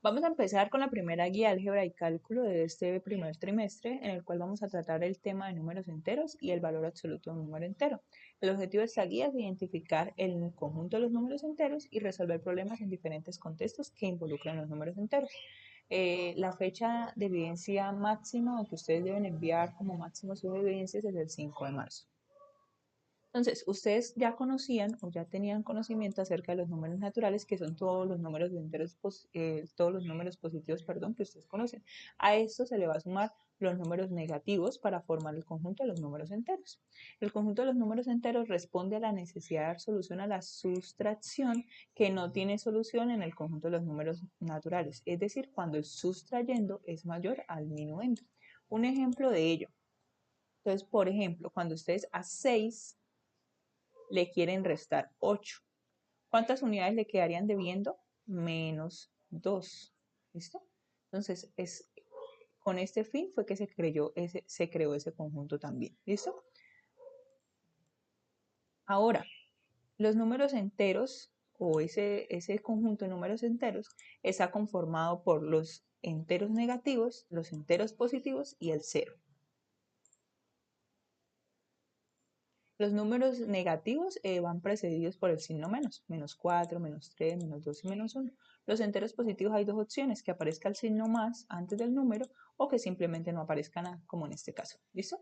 Vamos a empezar con la primera guía álgebra y cálculo de este primer trimestre, en el cual vamos a tratar el tema de números enteros y el valor absoluto de un número entero. El objetivo de esta guía es identificar el conjunto de los números enteros y resolver problemas en diferentes contextos que involucran los números enteros. La fecha de evidencia máxima o que ustedes deben enviar como máximo sus evidencias es el 5 de marzo. Entonces, ustedes ya conocían o ya tenían conocimiento acerca de los números naturales, que son todos los números enteros, todos los números positivos, perdón, que ustedes conocen. A esto se le va a sumar los números negativos para formar el conjunto de los números enteros. El conjunto de los números enteros responde a la necesidad de dar solución a la sustracción que no tiene solución en el conjunto de los números naturales, es decir, cuando el sustrayendo es mayor al minuendo. Un ejemplo de ello. Entonces, por ejemplo, cuando ustedes a 6 le quieren restar 8. ¿Cuántas unidades le quedarían debiendo? Menos 2. ¿Listo? Entonces, con este fin fue que se creó ese conjunto también. ¿Listo? Ahora, los números enteros o ese conjunto de números enteros está conformado por los enteros negativos, los enteros positivos y el cero. Los números negativos van precedidos por el signo menos, menos 4, menos 3, menos 2 y menos 1. Los enteros positivos hay dos opciones, que aparezca el signo más antes del número o que simplemente no aparezca nada, como en este caso. ¿Listo?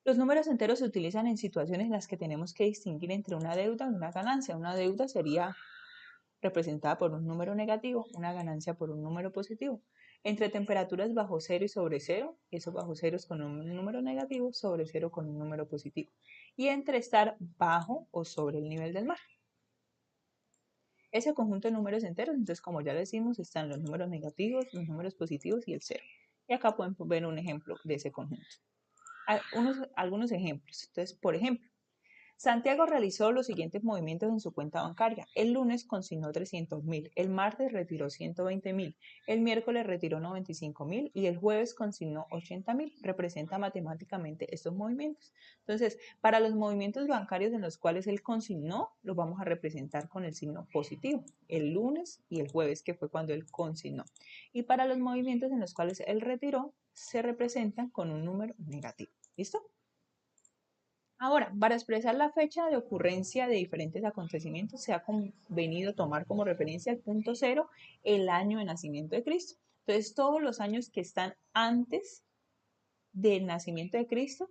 Los números enteros se utilizan en situaciones en las que tenemos que distinguir entre una deuda y una ganancia. Una deuda sería representada por un número negativo, una ganancia por un número positivo. Entre temperaturas bajo cero y sobre cero, eso bajo cero es con un número negativo, sobre cero con un número positivo. Y entre estar bajo o sobre el nivel del mar. Ese conjunto de números enteros, entonces como ya decimos, están los números negativos, los números positivos y el cero. Y acá pueden ver un ejemplo de ese conjunto. Algunos ejemplos. Entonces, por ejemplo, Santiago realizó los siguientes movimientos en su cuenta bancaria. El lunes consignó 300.000, el martes retiró 120.000, el miércoles retiró 95.000 y el jueves consignó 80.000. Representa matemáticamente estos movimientos. Entonces, para los movimientos bancarios en los cuales él consignó, los vamos a representar con el signo positivo, el lunes y el jueves, que fue cuando él consignó. Y para los movimientos en los cuales él retiró, se representan con un número negativo. ¿Listo? Ahora, para expresar la fecha de ocurrencia de diferentes acontecimientos, se ha convenido tomar como referencia el punto cero el año de nacimiento de Cristo. Entonces, todos los años que están antes del nacimiento de Cristo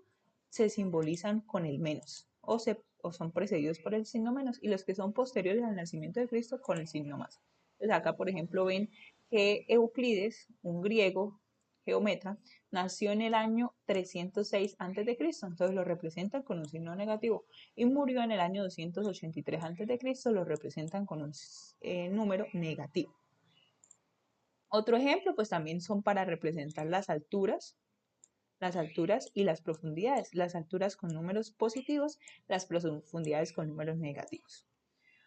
se simbolizan con el menos o son precedidos por el signo menos, y los que son posteriores al nacimiento de Cristo con el signo más. Entonces, acá, por ejemplo, ven que Euclides, un griego geómetra, nació en el año 306 a.C., entonces lo representan con un signo negativo, y murió en el año 283 a.C., lo representan con un número negativo. Otro ejemplo, pues también son para representar las alturas y las profundidades. Las alturas con números positivos, las profundidades con números negativos.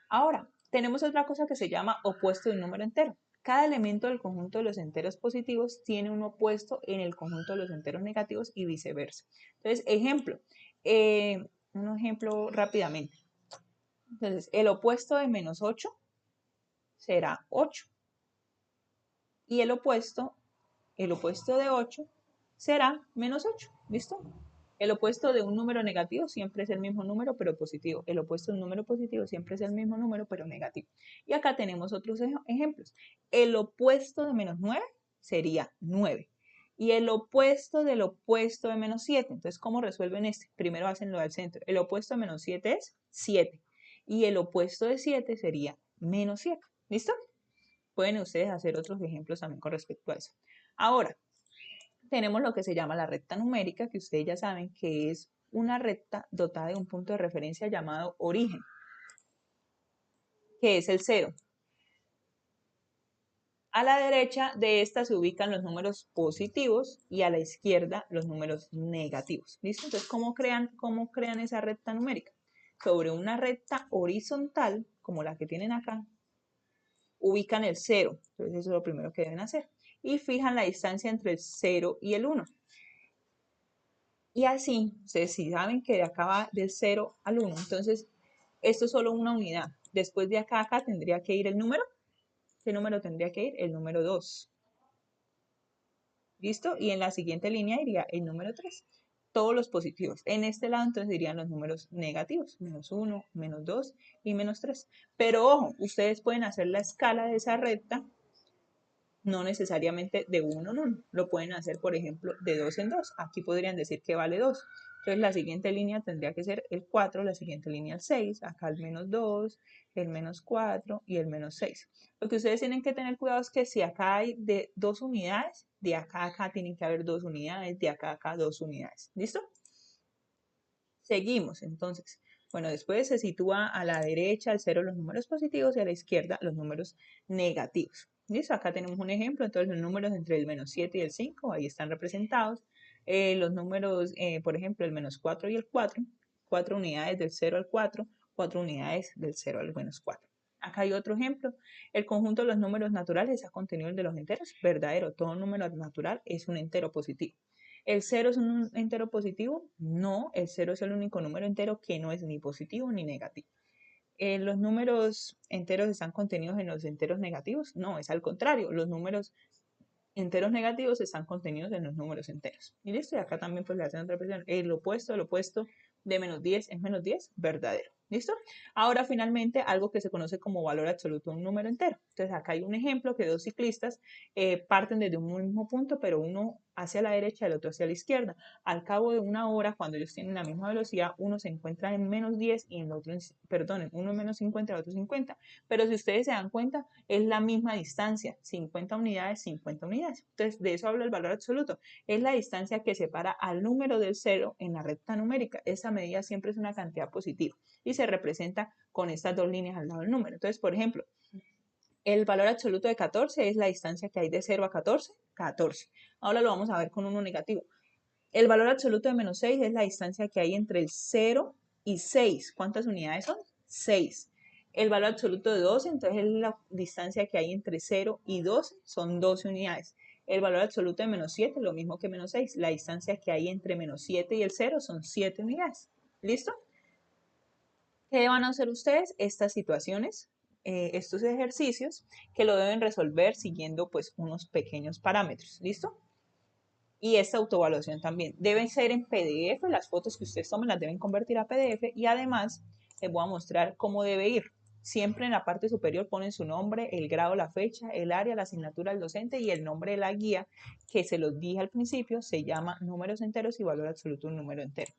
Ahora, tenemos otra cosa que se llama opuesto de un número entero. Cada elemento del conjunto de los enteros positivos tiene un opuesto en el conjunto de los enteros negativos y viceversa. Entonces, un ejemplo rápidamente. Entonces, el opuesto de menos 8 será 8. Y el opuesto de 8 será menos 8. ¿Listo? El opuesto de un número negativo siempre es el mismo número, pero positivo. El opuesto de un número positivo siempre es el mismo número, pero negativo. Y acá tenemos otros ejemplos. El opuesto de menos 9 sería 9. Y el opuesto del opuesto de menos 7. Entonces, ¿cómo resuelven este? Primero hacen lo del centro. El opuesto de menos 7 es 7. Y el opuesto de 7 sería menos 7. ¿Listo? Pueden ustedes hacer otros ejemplos también con respecto a eso. Ahora, tenemos lo que se llama la recta numérica, que ustedes ya saben que es una recta dotada de un punto de referencia llamado origen, que es el 0. A la derecha de esta se ubican los números positivos y a la izquierda los números negativos. ¿Listo? Entonces, ¿cómo crean esa recta numérica? Sobre una recta horizontal, como la que tienen acá, ubican el 0. Entonces, eso es lo primero que deben hacer. Y fijan la distancia entre el 0 y el 1. Y así, ustedes si saben que de acá va del 0 al 1, entonces esto es solo una unidad. Después de acá a acá tendría que ir el número ¿qué número tendría que ir? El número 2. ¿Listo? Y en la siguiente línea iría el número 3. Todos los positivos. En este lado entonces irían los números negativos, -1, -2 y -3. Pero ojo, ustedes pueden hacer la escala de esa recta, no necesariamente de 1 en 1. Lo pueden hacer, por ejemplo, de 2 en 2. Aquí podrían decir que vale 2. Entonces la siguiente línea tendría que ser el 4, la siguiente línea el 6, acá el -2, el -4 y el -6. Lo que ustedes tienen que tener cuidado es que si acá hay de 2 unidades, de acá a acá tienen que haber 2 unidades, de acá a acá 2 unidades. ¿Listo? Seguimos, entonces. Bueno, después se sitúa a la derecha el 0 los números positivos y a la izquierda los números negativos. ¿Listo? Acá tenemos un ejemplo, entonces los números entre el -7 y el 5, ahí están representados. Los números, por ejemplo, el -4 y el 4, 4 unidades del 0 al 4, 4 unidades del 0 al -4. Acá hay otro ejemplo. El conjunto de los números naturales está contenido el de los enteros. Verdadero, todo número natural es un entero positivo. ¿El 0 es un entero positivo? No, el 0 es el único número entero que no es ni positivo ni negativo. ¿Los números enteros están contenidos en los enteros negativos? No, es al contrario. Los números enteros negativos están contenidos en los números enteros. Y listo, y acá también pues le hacen otra presión. El opuesto de -10 es -10, verdadero. ¿Listo? Ahora finalmente algo que se conoce como valor absoluto de un número entero. Entonces acá hay un ejemplo que dos ciclistas parten desde un mismo punto, pero uno hacia la derecha y el otro hacia la izquierda. Al cabo de una hora, cuando ellos tienen la misma velocidad, uno se encuentra en -10 y el otro, perdón, uno en -50 y el otro 50. Pero si ustedes se dan cuenta, es la misma distancia, 50 unidades, 50 unidades. Entonces, de eso habla el valor absoluto. Es la distancia que separa al número del 0 en la recta numérica. Esa medida siempre es una cantidad positiva y se representa con estas dos líneas al lado del número. Entonces, por ejemplo, el valor absoluto de 14 es la distancia que hay de 0 a 14, 14. Ahora lo vamos a ver con uno negativo. El valor absoluto de -6 es la distancia que hay entre el 0 y 6. ¿Cuántas unidades son? 6. El valor absoluto de 12, entonces es la distancia que hay entre 0 y 12, son 12 unidades. El valor absoluto de -7, lo mismo que -6. La distancia que hay entre -7 y el 0 son 7 unidades. ¿Listo? ¿Qué van a hacer ustedes? Estas situaciones, estos ejercicios, que lo deben resolver siguiendo pues unos pequeños parámetros. ¿Listo? Y esta autoevaluación también. Deben ser en PDF, las fotos que ustedes tomen las deben convertir a PDF y además les voy a mostrar cómo debe ir. Siempre en la parte superior ponen su nombre, el grado, la fecha, el área, la asignatura del docente y el nombre de la guía que se los dije al principio, se llama números enteros y valor absoluto de un número entero.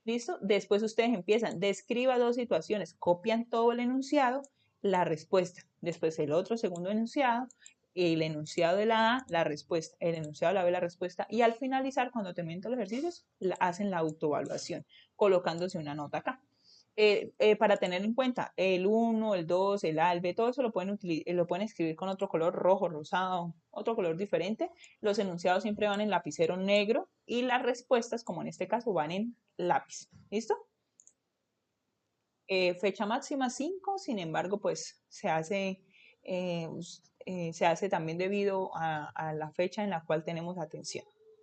¿Listo? Después ustedes empiezan, describa dos situaciones, copian todo el enunciado, la respuesta, después el otro segundo enunciado, el enunciado de la A, la respuesta, el enunciado de la B, la respuesta, y al finalizar, cuando terminen los ejercicios, hacen la autoevaluación, colocándose una nota acá. Para tener en cuenta, el 1, el 2, el A, el B, todo eso lo pueden escribir con otro color rojo, rosado, otro color diferente. Los enunciados siempre van en lapicero negro y las respuestas, como en este caso, van en lápiz. ¿Listo? Fecha máxima 5, sin embargo, pues se hace también debido a la fecha en la cual tenemos atención.